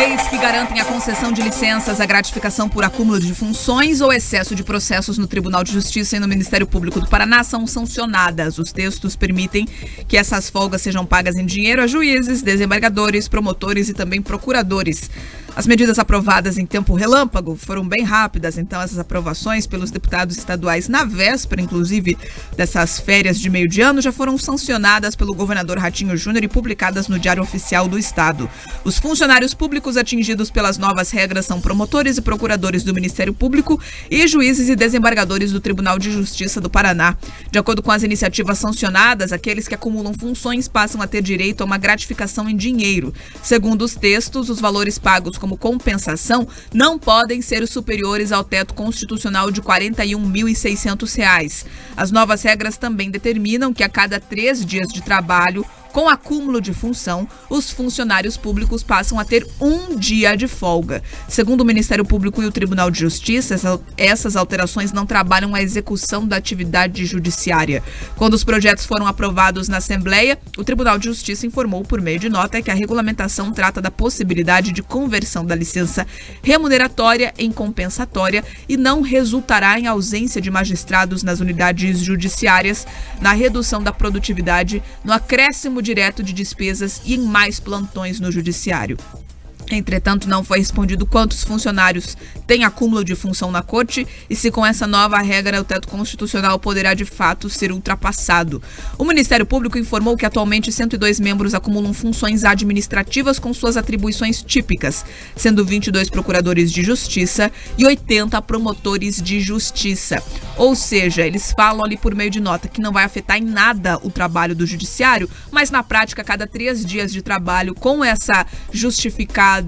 leis que garantem a concessão de licenças, a gratificação por acúmulo de funções ou excesso de processos no Tribunal de Justiça e no Ministério Público do Paraná são sancionadas. Os textos permitem que essas folgas sejam pagas em dinheiro a juízes, desembargadores, promotores e também procuradores. As medidas aprovadas em tempo relâmpago foram bem rápidas, então essas aprovações pelos deputados estaduais na véspera, inclusive, dessas férias de meio de ano, já foram sancionadas pelo governador Ratinho Júnior e publicadas no Diário Oficial do Estado. Os funcionários públicos atingidos pelas novas regras são promotores e procuradores do Ministério Público e juízes e desembargadores do Tribunal de Justiça do Paraná. De acordo com as iniciativas sancionadas, aqueles que acumulam funções passam a ter direito a uma gratificação em dinheiro. Segundo os textos, os valores pagos como compensação não podem ser superiores ao teto constitucional de R$ 41.600. As novas regras também determinam que a cada 3 dias de trabalho, com acúmulo de função, os funcionários públicos passam a ter 1 dia de folga. Segundo o Ministério Público e o Tribunal de Justiça, essas alterações não trabalham a execução da atividade judiciária. Quando os projetos foram aprovados na Assembleia, o Tribunal de Justiça informou por meio de nota que a regulamentação trata da possibilidade de conversão da licença remuneratória em compensatória e não resultará em ausência de magistrados nas unidades judiciárias, na redução da produtividade, no acréscimo direto de despesas e em mais plantões no judiciário. Entretanto, não foi respondido quantos funcionários têm acúmulo de função na corte e se com essa nova regra o teto constitucional poderá de fato ser ultrapassado. O Ministério Público informou que atualmente 102 membros acumulam funções administrativas com suas atribuições típicas, sendo 22 procuradores de justiça e 80 promotores de justiça. Ou seja, eles falam ali por meio de nota que não vai afetar em nada o trabalho do judiciário, mas na prática, a cada 3 dias de trabalho, com essa justificada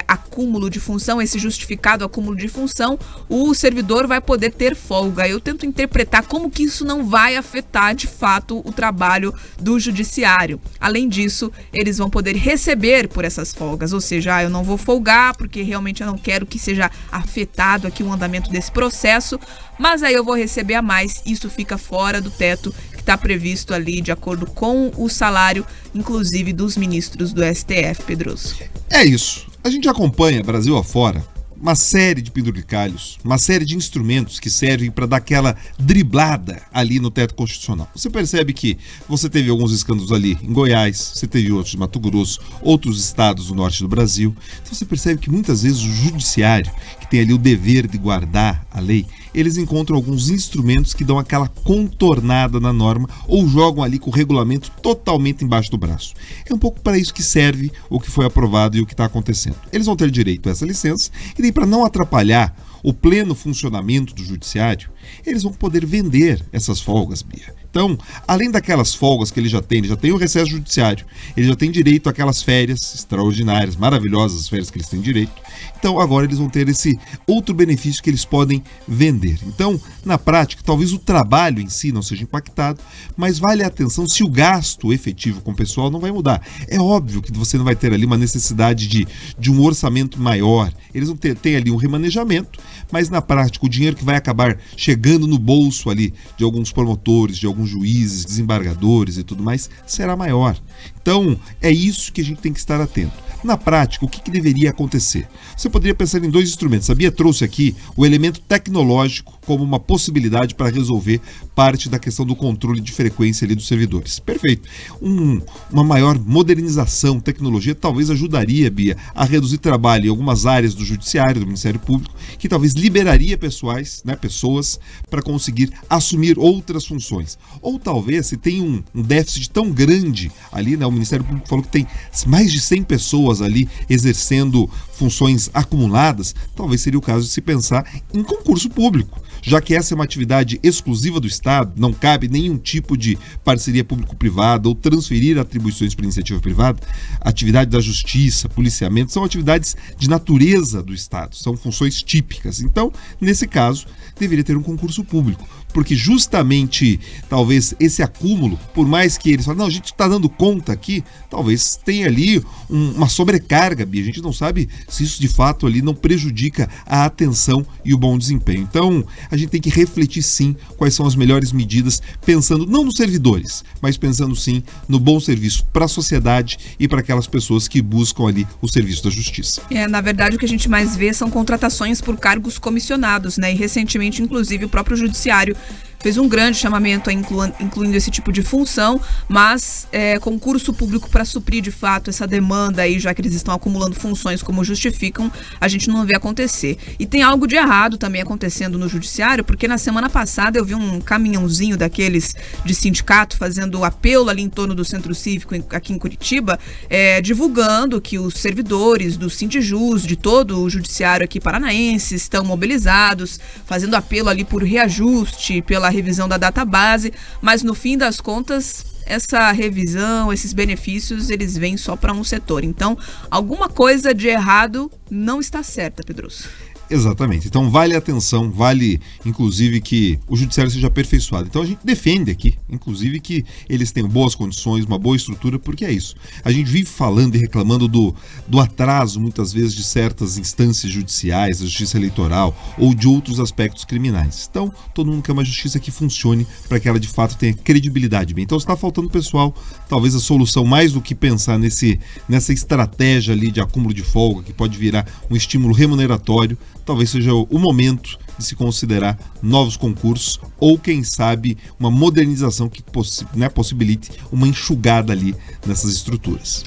acúmulo de função, esse justificado acúmulo de função, o servidor vai poder ter folga. Eu tento interpretar como que isso não vai afetar de fato o trabalho do judiciário. Além disso, eles vão poder receber por essas folgas, ou seja, eu não vou folgar porque realmente eu não quero que seja afetado aqui o andamento desse processo, mas aí eu vou receber a mais. Isso fica fora do teto que está previsto ali de acordo com o salário, inclusive dos ministros do STF, Pedroso. É isso. A gente acompanha, Brasil afora, uma série de penduricalhos, uma série de instrumentos que servem para dar aquela driblada ali no teto constitucional. Você percebe que você teve alguns escândalos ali em Goiás, você teve outros em Mato Grosso, outros estados do norte do Brasil. Então você percebe que muitas vezes o judiciário, que tem ali o dever de guardar a lei, eles encontram alguns instrumentos que dão aquela contornada na norma ou jogam ali com o regulamento totalmente embaixo do braço. É um pouco para isso que serve o que foi aprovado e o que está acontecendo. Eles vão ter direito a essa licença e daí, para não atrapalhar o pleno funcionamento do judiciário, eles vão poder vender essas folgas, Bia. Então, além daquelas folgas que ele já tem o recesso judiciário, ele já tem direito àquelas férias extraordinárias, maravilhosas as férias que eles têm direito. Então, agora eles vão ter esse outro benefício que eles podem vender. Então, na prática, talvez o trabalho em si não seja impactado, mas vale a atenção se o gasto efetivo com o pessoal não vai mudar. É óbvio que você não vai ter ali uma necessidade de um orçamento maior. Eles vão ter ali um remanejamento, mas na prática o dinheiro que vai acabar chegando no bolso ali de alguns promotores, de alguns juízes, desembargadores e tudo mais, será maior. Então, é isso que a gente tem que estar atento. Na prática, o que deveria acontecer? Você poderia pensar em 2 instrumentos. A Bia trouxe aqui o elemento tecnológico como uma possibilidade para resolver parte da questão do controle de frequência ali dos servidores. Perfeito. Uma maior modernização, tecnologia, talvez ajudaria, Bia, a reduzir trabalho em algumas áreas do judiciário, do Ministério Público, que talvez liberaria pessoas para conseguir assumir outras funções. Ou talvez, se tem um déficit tão grande ali, o Ministério Público falou que tem mais de 100 pessoas ali exercendo funções acumuladas, talvez seria o caso de se pensar em concurso público. Já que essa é uma atividade exclusiva do Estado, não cabe nenhum tipo de parceria público-privada ou transferir atribuições para iniciativa privada, atividade da justiça, policiamento, são atividades de natureza do Estado, são funções típicas. Então, nesse caso, deveria ter um concurso público, porque justamente, talvez, esse acúmulo, por mais que eles falem, não, a gente está dando conta aqui, talvez tenha ali uma sobrecarga, Bia, a gente não sabe se isso de fato ali não prejudica a atenção e o bom desempenho. Então, a gente tem que refletir sim quais são as melhores medidas, pensando não nos servidores, mas pensando sim no bom serviço para a sociedade e para aquelas pessoas que buscam ali o serviço da justiça. Na verdade, o que a gente mais vê são contratações por cargos comissionados, né? E recentemente, inclusive, o próprio Judiciário fez um grande chamamento incluindo esse tipo de função, mas concurso público para suprir de fato essa demanda aí, já que eles estão acumulando funções como justificam, a gente não vê acontecer. E tem algo de errado também acontecendo no Judiciário, porque na semana passada eu vi um caminhãozinho daqueles de sindicato fazendo apelo ali em torno do Centro Cívico aqui em Curitiba, divulgando que os servidores do Sindijus, de todo o Judiciário aqui paranaense, estão mobilizados, fazendo apelo ali por reajuste, pela revisão da database, mas no fim das contas essa revisão, esses benefícios, eles vêm só para um setor. Então, alguma coisa de errado não está certa, Pedroso. Exatamente. Então vale a atenção, vale inclusive que o judiciário seja aperfeiçoado. Então a gente defende aqui, inclusive, que eles tenham boas condições, uma boa estrutura, porque é isso. A gente vive falando e reclamando do atraso, muitas vezes, de certas instâncias judiciais, da justiça eleitoral ou de outros aspectos criminais. Então, todo mundo quer uma justiça que funcione para que ela, de fato, tenha credibilidade. Bem, então está faltando pessoal, talvez a solução, mais do que pensar nessa estratégia ali de acúmulo de folga, que pode virar um estímulo remuneratório, talvez seja o momento de se considerar novos concursos ou, quem sabe, uma modernização que possibilite uma enxugada ali nessas estruturas.